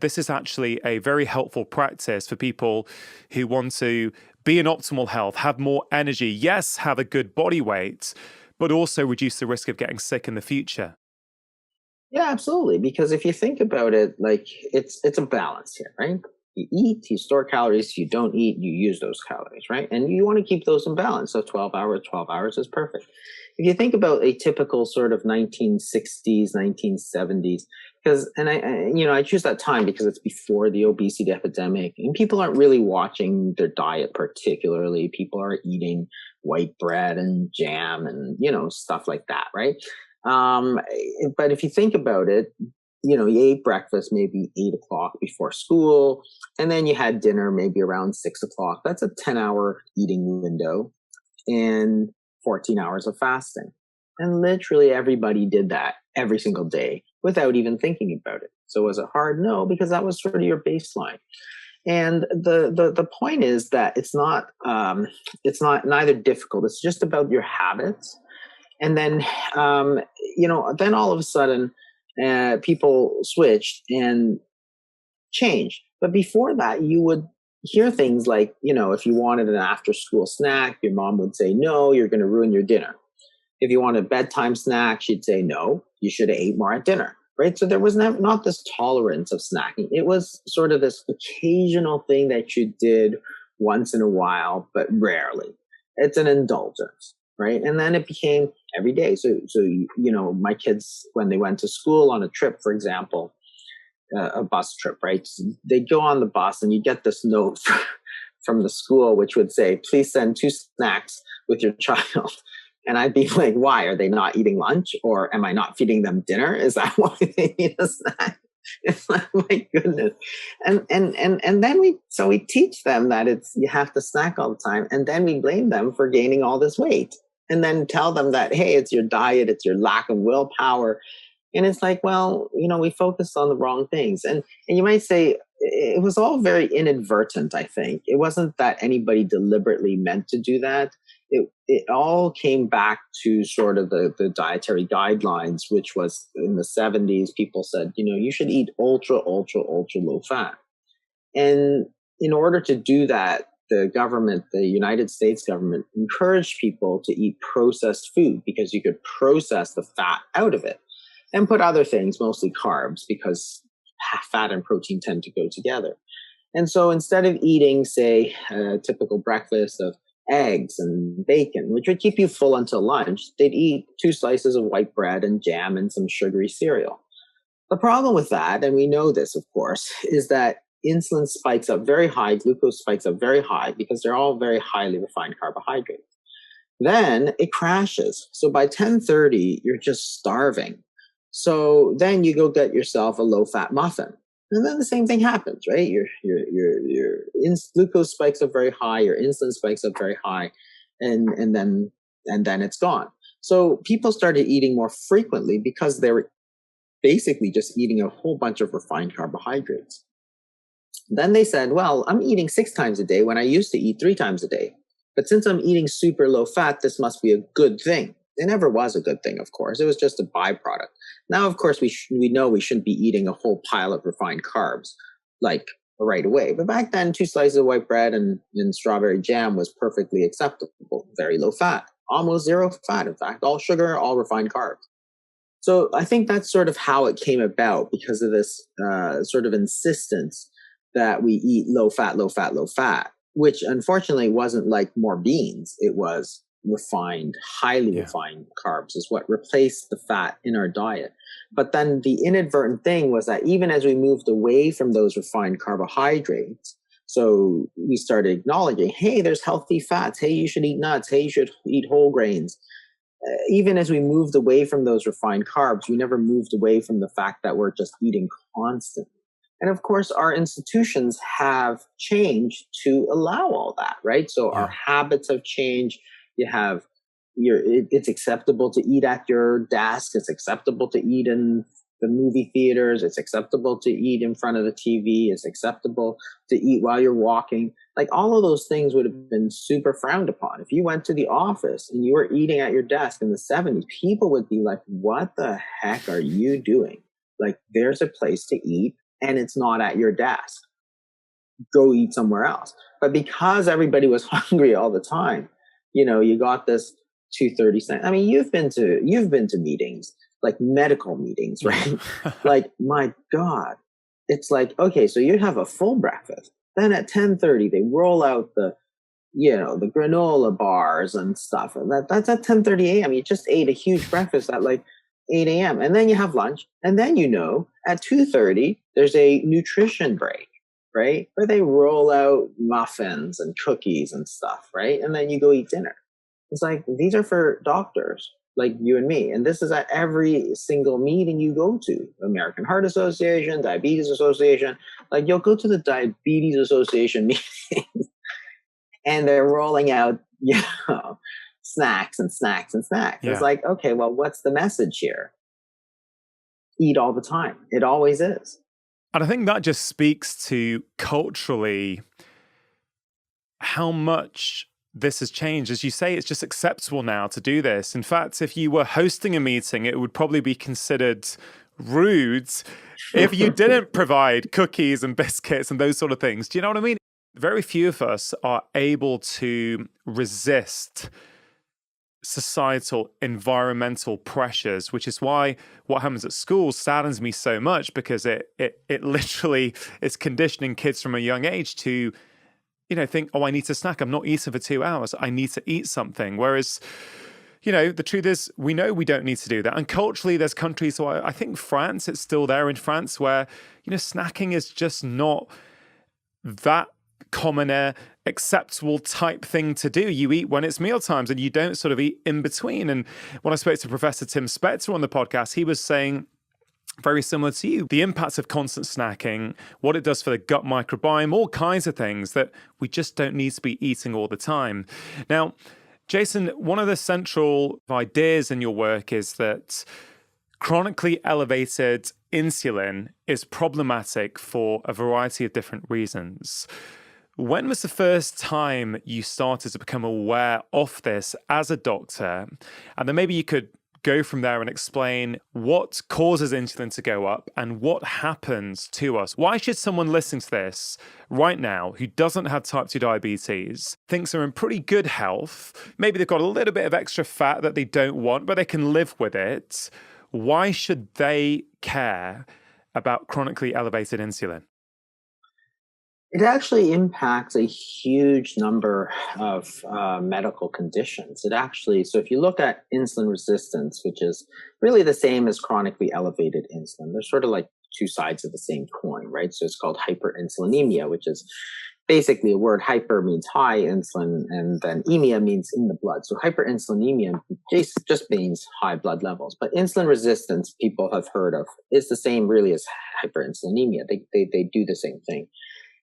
this is actually a very helpful practice for people who want to be in optimal health, have more energy, yes, have a good body weight, but also reduce the risk of getting sick in the future. Yeah, absolutely. Because if you think about it, like it's a balance here, right? You eat, you store calories. You don't eat, you use those calories, right? And you want to keep those in balance. So 12 hours is perfect. If you think about a typical sort of 1960s, 1970s, because, and I choose that time because it's before the obesity epidemic and people aren't really watching their diet particularly. People are eating white bread and jam and, stuff like that, right? But if you think about it, you ate breakfast maybe 8 o'clock before school, and then you had dinner maybe around 6 o'clock. That's a 10-hour eating window and 14 hours of fasting. And literally everybody did that every single day without even thinking about it. So was it hard? No, because that was sort of your baseline. And the point is that it's not neither difficult. It's just about your habits. And then, then all of a sudden, people switched and changed. But before that, you would hear things like, if you wanted an after school snack, your mom would say, no, you're going to ruin your dinner. If you wanted a bedtime snack, she'd say, no, you should have ate more at dinner. Right. So there was not this tolerance of snacking. It was sort of this occasional thing that you did once in a while, but rarely. It's an indulgence. Right. And then it became every day. So, my kids, when they went to school on a trip, for example, a bus trip, right? They'd go on the bus and you get this note from the school, which would say, please send 2 snacks with your child. And I'd be like, why? Are they not eating lunch? Or am I not feeding them dinner? Is that why they need a snack? It's like, my goodness. And then we teach them that you have to snack all the time. And then we blame them for gaining all this weight. And then tell them that, hey, it's your diet, it's your lack of willpower. And it's like, well, we focused on the wrong things. And you might say it was all very inadvertent, I think. It wasn't that anybody deliberately meant to do that. It all came back to sort of the dietary guidelines, which was in the 70s, people said, you should eat ultra, ultra, ultra low fat. And in order to do that, the United States government encouraged people to eat processed food because you could process the fat out of it and put other things, mostly carbs, because fat and protein tend to go together. And so instead of eating, say, a typical breakfast of eggs and bacon, which would keep you full until lunch, they'd eat 2 slices of white bread and jam and some sugary cereal. The problem with that, and we know this, of course, is that insulin spikes up very high, glucose spikes up very high, because they're all very highly refined carbohydrates. Then it crashes. So by 10:30, you're just starving. So then you go get yourself a low-fat muffin. And then the same thing happens, right? Your glucose spikes up very high, your insulin spikes up very high, and then it's gone. So people started eating more frequently because they were basically just eating a whole bunch of refined carbohydrates. Then they said, well, I'm eating 6 times a day when I used to eat 3 times a day. But since I'm eating super low fat, this must be a good thing. It never was a good thing, of course. It was just a byproduct. Now, of course, we know we shouldn't be eating a whole pile of refined carbs like right away. But back then, 2 slices of white bread and strawberry jam was perfectly acceptable. Very low fat, almost 0 fat. In fact, all sugar, all refined carbs. So I think that's sort of how it came about, because of this sort of insistence that we eat low fat, low fat, low fat, which unfortunately wasn't like more beans. It was refined, highly refined carbs is what replaced the fat in our diet. But then the inadvertent thing was that even as we moved away from those refined carbohydrates, so we started acknowledging, hey, there's healthy fats. Hey, you should eat nuts. Hey, you should eat whole grains. Even as we moved away from those refined carbs, we never moved away from the fact that we're just eating constantly. And of course, our institutions have changed to allow all that, right? So our habits have changed. It's acceptable to eat at your desk. It's acceptable to eat in the movie theaters. It's acceptable to eat in front of the TV. It's acceptable to eat while you're walking. Like, all of those things would have been super frowned upon. If you went to the office and you were eating at your desk in the 70s, people would be like, what the heck are you doing? Like, there's a place to eat and it's not at your desk. Go eat somewhere else. But because everybody was hungry all the time, you got this 2:30 snack. I mean, you've been to meetings, like medical meetings, right? Like, my God, it's like, okay, so you have a full breakfast. Then at 10:30, they roll out the granola bars and stuff. And that's at 10:30 a.m. You just ate a huge breakfast at like 8 a.m. And then you have lunch. And then, at 2:30, there's a nutrition break, right? Where they roll out muffins and cookies and stuff, right? And then you go eat dinner. It's like, these are for doctors like you and me. And this is at every single meeting you go to. American Heart Association, Diabetes Association. Like, you'll go to the Diabetes Association meeting and they're rolling out, snacks and snacks and snacks. Yeah. It's like, okay, well, what's the message here? Eat all the time. It always is. And I think that just speaks to culturally how much this has changed. As you say, it's just acceptable now to do this. In fact, if you were hosting a meeting, it would probably be considered rude if you didn't provide cookies and biscuits and those sort of things. Do you know what I mean? Very few of us are able to resist societal environmental pressures, which is why what happens at school saddens me so much, because it literally is conditioning kids from a young age to think, oh, I need to snack. I'm not eating for 2 hours. I need to eat something. Whereas, the truth is, we know we don't need to do that. And culturally, there's countries, so I think France, it's still there in France, where, snacking is just not that common, acceptable type thing to do. You eat when it's meal times and you don't sort of eat in between. And when I spoke to Professor Tim Spector on the podcast, he was saying, very similar to you, the impacts of constant snacking, what it does for the gut microbiome, all kinds of things that we just don't need to be eating all the time. Now, Jason, one of the central ideas in your work is that chronically elevated insulin is problematic for a variety of different reasons. When was the first time you started to become aware of this as a doctor? And then maybe you could go from there and explain what causes insulin to go up and what happens to us. Why should someone listening to this right now who doesn't have type 2 diabetes, thinks they're in pretty good health, maybe they've got a little bit of extra fat that they don't want, but they can live with it, why should they care about chronically elevated insulin? It actually impacts a huge number of medical conditions. So if you look at insulin resistance, which is really the same as chronically elevated insulin, they're sort of like two sides of the same coin, right? So it's called hyperinsulinemia, which is basically a word. Hyper means high insulin, and then emia means in the blood. So hyperinsulinemia just means high blood levels. But insulin resistance, people have heard of, is the same really as hyperinsulinemia. They do the same thing.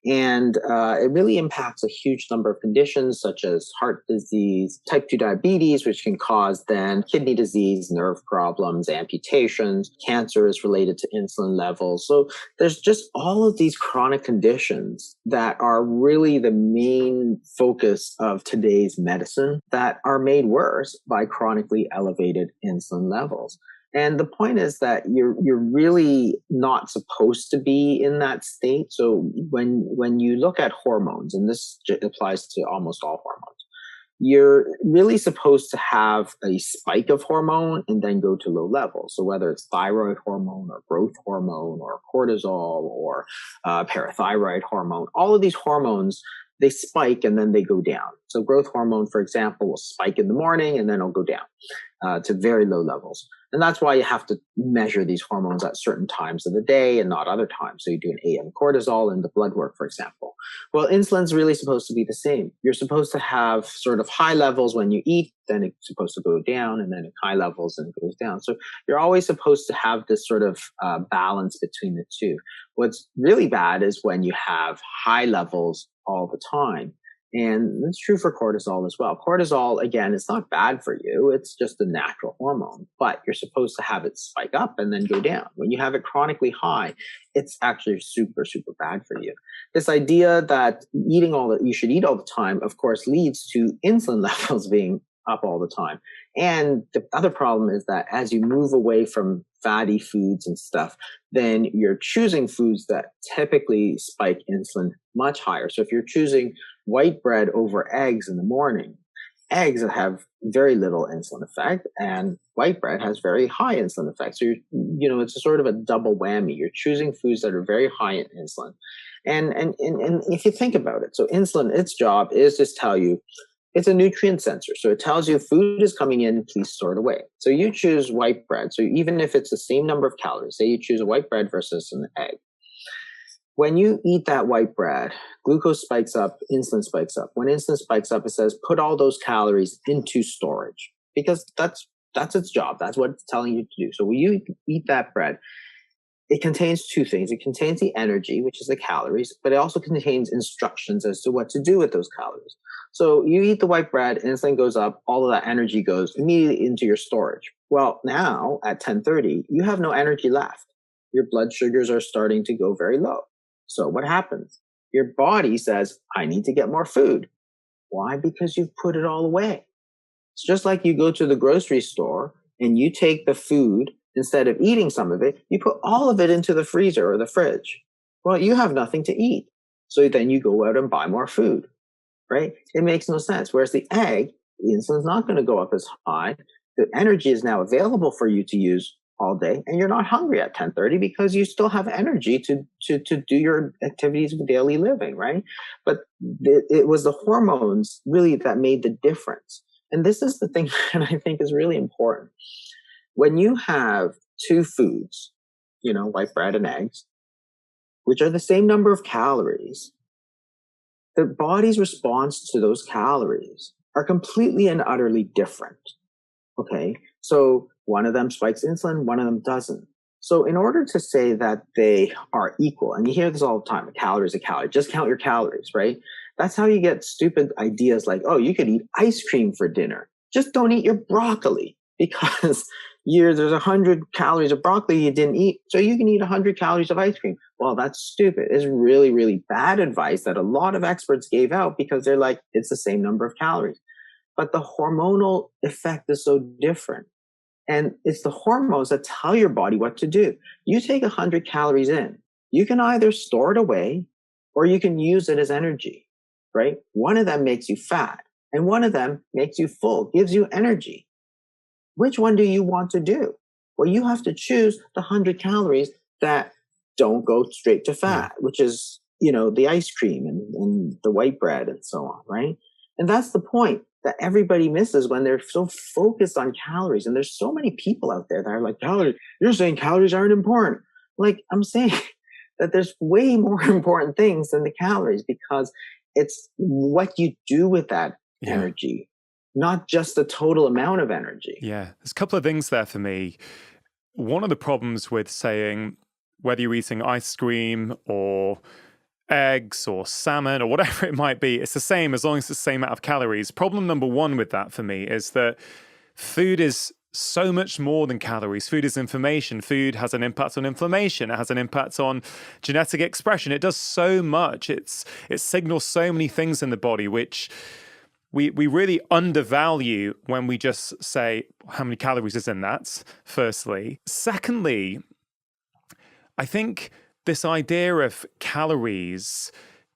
And it really impacts a huge number of conditions such as heart disease, type 2 diabetes, which can cause then kidney disease, nerve problems, amputations. Cancer is related to insulin levels. So there's just all of these chronic conditions that are really the main focus of today's medicine that are made worse by chronically elevated insulin levels. And the point is that you're really not supposed to be in that state. So when you look at hormones, and this applies to almost all hormones, you're really supposed to have a spike of hormone and then go to low levels. So whether it's thyroid hormone or growth hormone or cortisol or parathyroid hormone, all of these hormones, they spike and then they go down. So growth hormone, for example, will spike in the morning and then it'll go down to very low levels. And that's why you have to measure these hormones at certain times of the day and not other times. So you do an AM cortisol in the blood work, for example. Well, insulin's really supposed to be the same. You're supposed to have sort of high levels when you eat, then it's supposed to go down, and then at high levels and it goes down. So you're always supposed to have this sort of balance between the two. What's really bad is when you have high levels all the time. And it's true for cortisol as well. Cortisol, again, it's not bad for you. It's just a natural hormone, but you're supposed to have it spike up and then go down. When you have it chronically high, it's actually super, super bad for you. This idea that you should eat all the time, of course, leads to insulin levels being up all the time. And the other problem is that as you move away from fatty foods and stuff, then you're choosing foods that typically spike insulin much higher. So if you're choosing white bread over eggs in the morning, eggs have very little insulin effect and white bread has very high insulin effect. So it's a sort of a double whammy. You're choosing foods that are very high in insulin. And if you think about it, so insulin, its job is just tell you, it's a nutrient sensor. So it tells you food is coming in, please store it away. So you choose white bread. So even if it's the same number of calories, say you choose a white bread versus an egg. When you eat that white bread, glucose spikes up, insulin spikes up. When insulin spikes up, it says, put all those calories into storage because that's its job. That's what it's telling you to do. So when you eat that bread, it contains two things. It contains the energy, which is the calories, but it also contains instructions as to what to do with those calories. So you eat the white bread, insulin goes up, all of that energy goes immediately into your storage. Well, now at 10:30, you have no energy left. Your blood sugars are starting to go very low. So what happens? Your body says, I need to get more food. Why? Because you've put it all away. It's just like you go to the grocery store and you take the food, instead of eating some of it, you put all of it into the freezer or the fridge. Well, you have nothing to eat. So then you go out and buy more food, right? It makes no sense. Whereas the egg, the insulin's not going to go up as high. The energy is now available for you to use all day, and you're not hungry at 10:30 because you still have energy to do your activities of daily living, right? But it was the hormones really that made the difference. And this is the thing that I think is really important. When you have two foods, white bread and eggs, which are the same number of calories, the body's response to those calories are completely and utterly different. Okay. So one of them spikes insulin, one of them doesn't. So in order to say that they are equal, and you hear this all the time, a calorie is a calorie, just count your calories, right? That's how you get stupid ideas like, oh, you could eat ice cream for dinner. Just don't eat your broccoli because there's 100 calories of broccoli you didn't eat. So you can eat 100 calories of ice cream. Well, that's stupid. It's really, really bad advice that a lot of experts gave out because they're like, it's the same number of calories. But the hormonal effect is so different. And it's the hormones that tell your body what to do. You take 100 calories in, you can either store it away or you can use it as energy, right? One of them makes you fat and one of them makes you full, gives you energy. Which one do you want to do? Well, you have to choose the 100 calories that don't go straight to fat, which is, the ice cream and the white bread and so on, right? And that's the point that everybody misses when they're so focused on calories. And there's so many people out there that are like, you're saying calories aren't important. Like, I'm saying that there's way more important things than the calories because it's what you do with that energy, not just the total amount of energy. Yeah, there's a couple of things there for me. One of the problems with saying whether you're eating ice cream or eggs or salmon or whatever it might be, it's the same as long as it's the same amount of calories. Problem number one with that for me is that food is so much more than calories. Food is information. Food has an impact on inflammation. It has an impact on genetic expression. It does so much. It signals so many things in the body, which we really undervalue when we just say how many calories is in that, firstly. Secondly, I think this idea of calories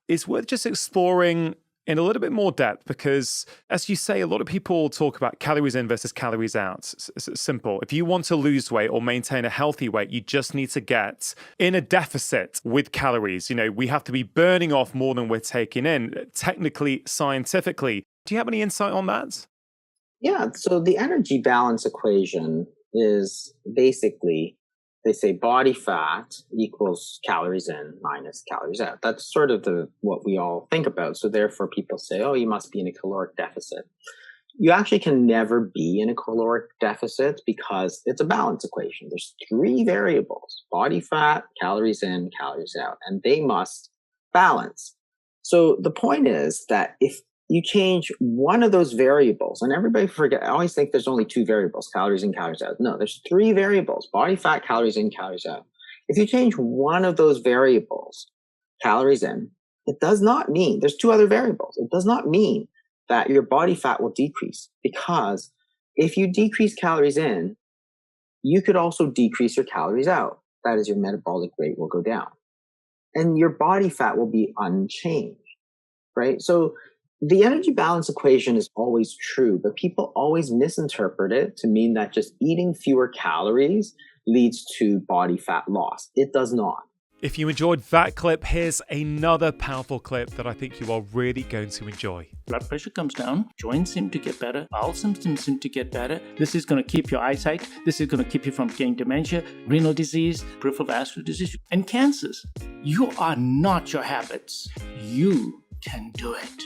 is worth just exploring in a little bit more depth because, as you say, a lot of people talk about calories in versus calories out. It's simple. If you want to lose weight or maintain a healthy weight, you just need to get in a deficit with calories. We have to be burning off more than we're taking in, technically, scientifically. Do you have any insight on that? Yeah. So the energy balance equation is basically, they say body fat equals calories in minus calories out. That's sort of what we all think about. So therefore people say, oh, you must be in a caloric deficit. You actually can never be in a caloric deficit because it's a balance equation. There's three variables: body fat, calories in, calories out, and they must balance. So the point is that if you change one of those variables, and everybody I always think there's only two variables, calories in, calories out. No, there's three variables: body fat, calories in, calories out. If you change one of those variables, calories in, it does not mean, there's two other variables. It does not mean that your body fat will decrease because If you decrease calories in, you could also decrease your calories out. That is, your metabolic rate will go down. And your body fat will be unchanged, right? So the energy balance equation is always true, but people always misinterpret it to mean that just eating fewer calories leads to body fat loss. It does not. If you enjoyed that clip, here's another powerful clip that I think you are really going to enjoy. Blood pressure comes down, joints seem to get better, bowel symptoms seem to get better. This is going to keep your eyesight. This is going to keep you from getting dementia, renal disease, peripheral vascular disease, and cancers. You are not your habits. You can do it.